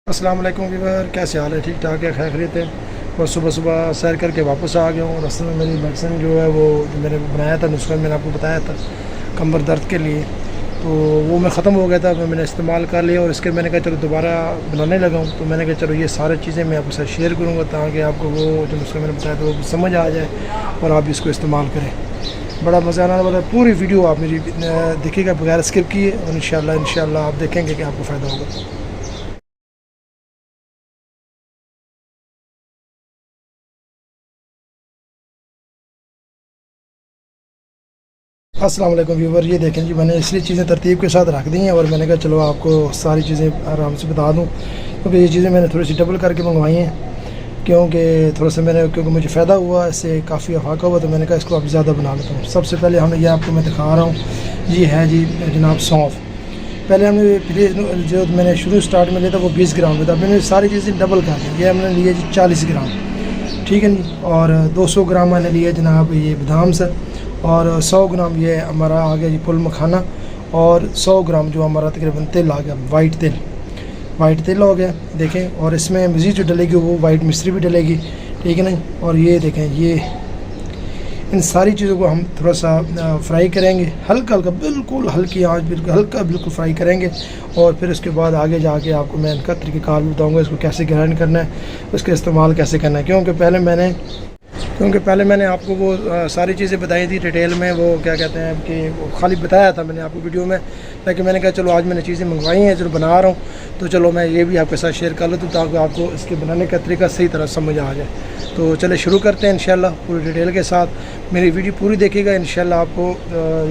अस्सलाम वालेकुम वीवर, कैसे हाल है? ठीक ठाक है, खैरियत है। और सुबह सुबह सैर करके वापस आ गया हूँ। रास्ते में मेरी मेडिसिन जो है वो जो मैंने बनाया था, नुस्खा मैंने आपको बताया था कमर दर्द के लिए, तो वो मैं ख़त्म हो गया था, मैंने इस्तेमाल कर लिया। और इसके मैंने कहा चलो दोबारा बनाने लगा हूँ, तो मैंने कहा चलो ये सारी चीज़ें मैं आपके साथ शेयर करूँगा ताकि आपको वो जो नुस्खा मैंने बताया था वो समझ आ जाए और आप इसको इस्तेमाल करें। बड़ा मज़ा आने वाला है। पूरी वीडियो आप मेरी देखिएगा बगैर स्किप किए, और इंशाल्लाह आप देखेंगे कि आपको फ़ायदा होगा। अस्सलाम वालेकुम व्यूवर, ये देखें जी, मैंने इसलिए चीज़ें तरतीब के साथ रख दी हैं और मैंने कहा चलो आपको सारी चीज़ें आराम से बता दूं, क्योंकि ये चीज़ें मैंने थोड़ी सी डबल करके मंगवाई हैं। क्योंकि मुझे फ़ायदा हुआ, इससे काफ़ी अफाका हुआ, तो मैंने कहा इसको अब ज़्यादा बना लेता हूँ। सबसे पहले हमने ये आपको मैं दिखा रहा हूँ, ये है जी जनाब सौंफ। पहले हमने फ्रिज जो मैंने शुरू स्टार्ट में लिया था वो 20 ग्राम का था, मैंने सारी चीज़ें डबल कर दी। ये हमने लिया जी 40 ग्राम, ठीक है जी। और 200 ग्राम मैंने लिया जनाब ये बादाम से, और 100 ग्राम ये हमारा आ गया जी फुल मखाना, और 100 ग्राम जो हमारा तकरीबन तेल आ गया, वाइट तेल हो गया देखें। और इसमें मज़ीद जो डलेगी वो वाइट मिश्री भी डलेगी, ठीक है ना। और ये देखें, ये इन सारी चीज़ों को हम थोड़ा सा फ्राई करेंगे, हल्का हल्का, बिल्कुल हल्की आंच, बिल्कुल फ्राई करेंगे। और फिर उसके बाद आगे जाके आपको मैं इनका तरीक़ाकार बताऊँगा, इसको कैसे ग्राइंड करना है, उसका इस्तेमाल कैसे करना है। क्योंकि पहले मैंने आपको वो सारी चीज़ें बताई थी डिटेल में, वो क्या कहते हैं कि वो खाली बताया था मैंने आपको वीडियो में, लेकिन मैंने कहा चलो आज मैंने चीज़ें मंगवाई हैं, जो बना रहा हूँ, तो चलो मैं ये भी आपके साथ शेयर कर लेता हूँ ताकि आपको इसके बनाने का तरीका सही तरह समझ आ जाए। तो चले शुरू करते हैं इंशाल्लाह पूरी डिटेल के साथ। मेरी वीडियो पूरी देखिएगा, इंशाल्लाह आपको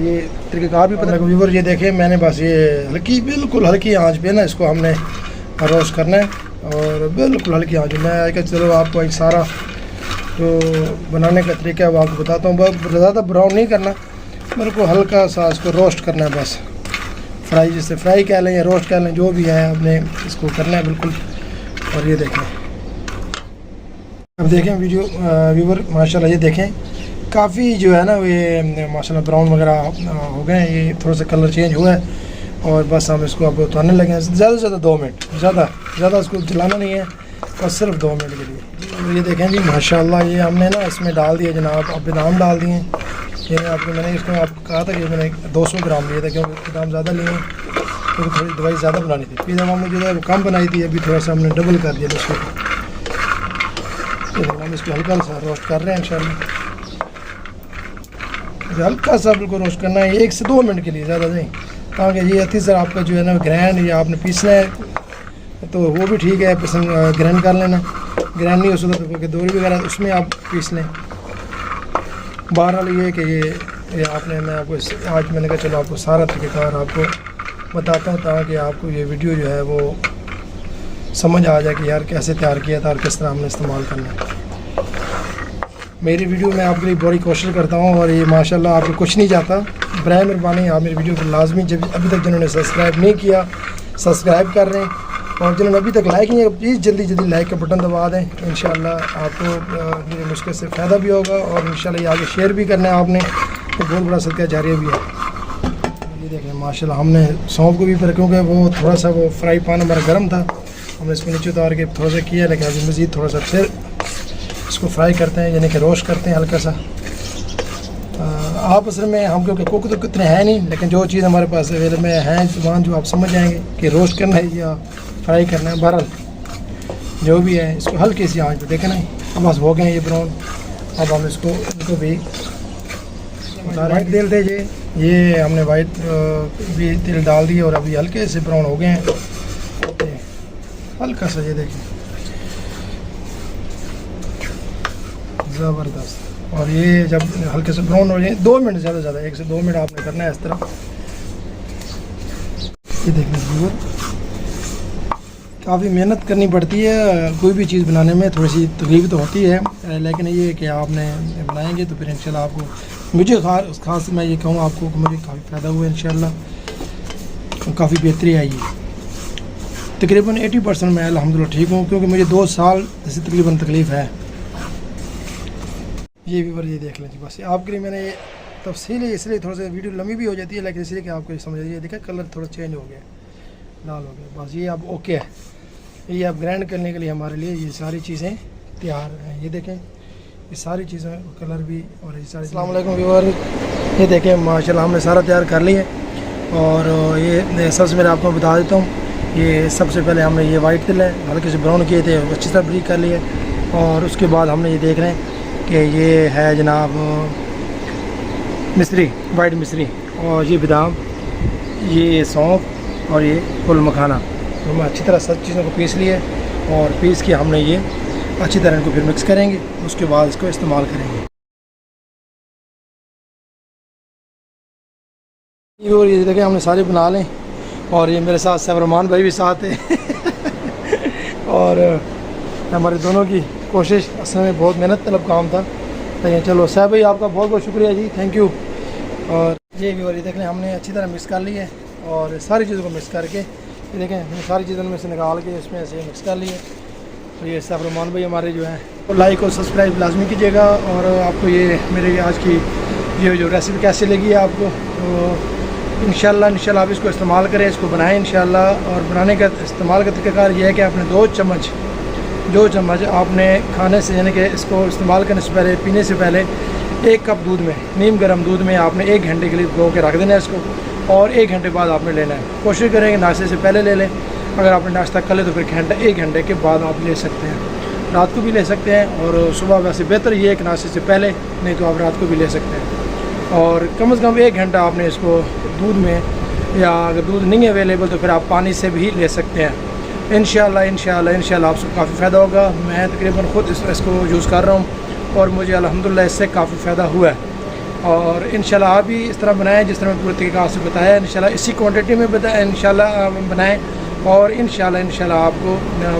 ये तरीक़ाकार भी पता। व्यूवर ये देखें, मैंने बस ये बिल्कुल हल्की आँच पे ना इसको हमने रोस्ट करना है, और बिल्कुल हल्की आँच में। मैं चलो आपको एक सारा जो बनाने का तरीका है वो आपको बताता हूँ। बहुत ज़्यादा ब्राउन नहीं करना, मेरे को हल्का सा इसको रोस्ट करना है बस। फ्राई, जिससे फ्राई कह लें या रोस्ट कह लें, जो भी है आपने इसको करना है बिल्कुल। और ये देखें, अब देखें व्यूवर माशाल्लाह, ये देखें काफ़ी जो है ना ये माशाल्लाह ब्राउन वगैरह हो गए हैं, ये थोड़ा सा कलर चेंज हुआ है। और बस हम इसको अब उतारने लगे हैं। ज़्यादा से ज़्यादा 2 मिनट, ज़्यादा इसको जलाना नहीं है, बस सिर्फ 2 मिनट के लिए। ये देखें जी माशाल्लाह, ये हमने ना इसमें डाल दिया जनाब, अब बादाम डाल दिए। ये मैंने इसको आपको कहा था कि मैंने 200 ग्राम लिया था, क्योंकि बादाम ज़्यादा लिए हैं, क्योंकि थोड़ी दवाई ज़्यादा बनानी थी। फिर हमने जो है वो कम बनाई थी, अभी थोड़ा सा हमने डबल कर दिया उसको। तो हम इसको हल्का सा रोस्ट कर रहे हैं इंशाल्लाह। हल्का सा बिल्कुल रोस्ट करना है 1 से 2 मिनट के लिए, ज़्यादा नहीं, ताकि ये अच्छी तरह आपका जो है ना ग्राइंड या आपने पीसना है तो वो भी ठीक है, पसंद ग्राइंड कर लेना। ग्राइंड नहीं हो सकता तो क्योंकि दोरी वगैरह उसमें आप पीस लें। बहरहाल ये कि ये आपने, मैं आपको आज मैंने कहा चलो आपको सारा तरीक़ाकार आपको बताता हूँ ताकि आपको ये वीडियो जो है वो समझ आ जाए कि यार कैसे तैयार किया था और किस तरह हमने इस्तेमाल करना है। मेरी वीडियो में आपके लिए बड़ी कोशिश करता हूँ, और ये माशाल्लाह आपको कुछ नहीं जाता। बराए मेहरबानी आप मेरी वीडियो को लाजमी, जब अभी तक जिन्होंने सब्सक्राइब नहीं किया सब्सक्राइब कर रहे हैं, और जिन्होंने अभी तक लाइक नहीं किया प्लीज़ जल्दी लाइक का बटन दबा दें। इंशाल्लाह आपको मेरे नुस्खे से फ़ायदा भी होगा, और इंशाल्लाह ये आगे शेयर भी करना है आपने, तो बहुत बड़ा सदका जारिया भी है। ये देखें माशाल्लाह, हमने सौंफ को भी पर, क्योंकि वो थोड़ा सा वो फ्राई पैन हमारा गर्म था, हमने इसको नीचे उतार के थोड़ा सा किया, लेकिन अभी मज़ीद थोड़ा सा फिर इसको फ्राई करते हैं, यानी कि रोस्ट करते हैं हल्का सा। आप असल में हम क्योंकि कुक तो कितने हैं नहीं, लेकिन जो चीज़ हमारे पास अवेलेबल में है जुबान, जो आप समझ जाएंगे कि रोस्ट करना है या फ्राई करना है। बहरहाल जो भी है इसको हल्की सी आंच पे देखें ना, बस हो गए ये ब्राउन। अब हम इनको भी वाइट तेल थे ये हमने वाइट भी तेल डाल दिए, और अभी हल्के से ब्राउन हो गए हैं हल्का सा। ये देखें ज़बरदस्त। और ये जब हल्के से ब्राउन हो जाए, 2 मिनट, ज़्यादा 1 से 2 मिनट आपने करना है इस तरह। ये देखिए काफ़ी मेहनत करनी पड़ती है कोई भी चीज़ बनाने में, थोड़ी सी तकलीफ तो होती है, लेकिन ये कि आपने बनाएंगे तो फिर इंशाल्लाह आपको, मुझे ख़ास मैं ये कहूँ आपको कि मुझे काफ़ी फ़ायदा हुआ इंशाल्लाह, काफ़ी बेहतरी आई है। तकरीबन 80% मैं अल्हम्दुलिल्लाह ठीक हूँ, क्योंकि मुझे 2 साल जैसे तकरीबन तकलीफ़ है। ये भी ये देख लें जी, बस आपके लिए मैंने ये तफसीली, इसलिए थोड़ा सा वीडियो लंबी भी हो जाती है, लेकिन इसलिए कि आपको समझ आइए। देखा कलर थोड़ा चेंज हो गया, लाल हो गया, बस ये अब ओके है। ये अब ग्राइंड करने के लिए हमारे लिए ये सारी चीज़ें तैयार हैं। ये देखें ये सारी चीज़ें कलर भी और ये सारी। अस्सलाम वालेकुम व्यूअर, ये देखें माशाल्लाह हमने सारा तैयार कर लिया। और ये सबसे पहले आपको बता देता हूँ, ये सबसे पहले हमने ये वाइट तिल है हल्के से ब्राउन किए थे, अच्छी तरह ब्रीक कर लिए। और उसके बाद हमने ये देख रहे हैं कि ये है जनाब मिश्री, वाइट मिश्री, और ये बादाम, ये सौंफ और ये फुल मखाना। तो हम अच्छी तरह सब चीज़ों को पीस लिए और पीस के हमने ये अच्छी तरह इनको फिर मिक्स करेंगे, उसके बाद इसको इस्तेमाल करेंगे। और ये देखें हमने सारे बना लें। और ये मेरे साथ सैफरमान भाई भी साथ है और हमारे दोनों की कोशिश असल में बहुत मेहनत तलब काम था। तो चलो सैफ भाई आपका बहुत बहुत शुक्रिया जी, थैंक यू। और ये भी और ये देख लें हमने अच्छी तरह मिक्स कर ली है और सारी चीज़ों को मिक्स करके ये देखें हमने सारी चीज़ों में से निकाल के इसमें ऐसे मिक्स कर लिए। तो ये सैफरमान भाई हमारे जो हैं तो लाइक और सब्सक्राइब लाजमी कीजिएगा। और आपको ये मेरे आज की ये जो रेसिपी कैसी लगी है आपको, तो इंशाल्लाह आप इसको इस्तेमाल करें, इसको बनाएं इंशाल्लाह। और बनाने का इस्तेमाल का तरीक़ाकार ये है कि आपने 2 चम्मच आपने खाने से यानी कि इसको इस्तेमाल करने से पहले, पीने से पहले 1 कप दूध में, नीम गर्म दूध में आपने 1 घंटे के लिए भिगो के रख देना है इसको। और 1 घंटे बाद आपने लेना है। कोशिश करेंगे नाश्ते से पहले ले लें, अगर आपने नाश्ता कर ले तो फिर 1 घंटे के बाद आप ले सकते हैं। रात को भी ले सकते हैं और सुबह वैसे बेहतर ये है कि नाश्ते से पहले, नहीं तो आप रात को भी ले सकते हैं। और कम से कम 1 घंटा आपने इसको दूध में, या अगर दूध नहीं है अवेलेबल तो फिर आप पानी से भी ले सकते हैं। इंशाल्लाह आपको काफ़ी फ़ायदा होगा। मैं तकरीबन ख़ुद इसको यूज़ कर रहा हूँ और मुझे अल्हम्दुलिल्लाह इससे काफ़ी फ़ायदा हुआ है। और इंशाल्लाह आप भी इस तरह बनाएं जिस तरह पूरे तरीक़े से बताया, इंशाल्लाह इसी क्वांटिटी में इंशाल्लाह बनाएं और इंशाल्लाह आपको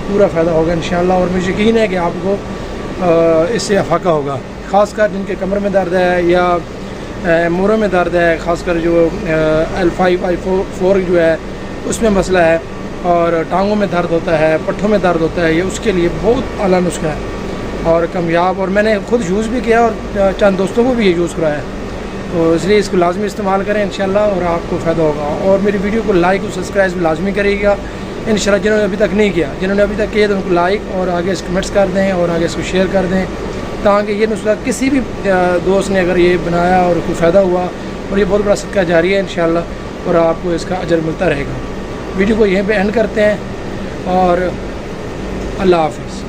पूरा फ़ायदा होगा इंशाल्लाह। और मुझे यकीन है कि आपको इससे अफाका होगा, ख़ासकर जिनके कमर में दर्द है या मोरों में दर्द है, ख़ासकर जो L5 I4 जो है उसमें मसला है, और टांगों में दर्द होता है, पट्ठों में दर्द होता है, ये उसके लिए बहुत आला नुस्खा है और कामयाब। और मैंने खुद यूज़ भी किया और चंद दोस्तों को भी ये यूज़ कराया, तो इसलिए इसको लाजमी इस्तेमाल करें इंशाल्लाह और आपको फ़ायदा होगा। और मेरी वीडियो को लाइक और सब्सक्राइब लाजमी करिएगा इंशाल्लाह। जिन्होंने अभी तक नहीं किया, जिन्होंने अभी तक किया तो उनको लाइक और आगे इसको कमेंट्स कर दें और आगे इसको शेयर कर दें, ताकि ये नुस्खा किसी भी दोस्त ने अगर ये बनाया और कोई फ़ायदा हुआ, और ये बहुत बड़ा सदका जारी है इंशाल्लाह और आपको इसका अजर मिलता रहेगा। वीडियो को यहीं पे एंड करते हैं और अल्लाह हाफ़िज़।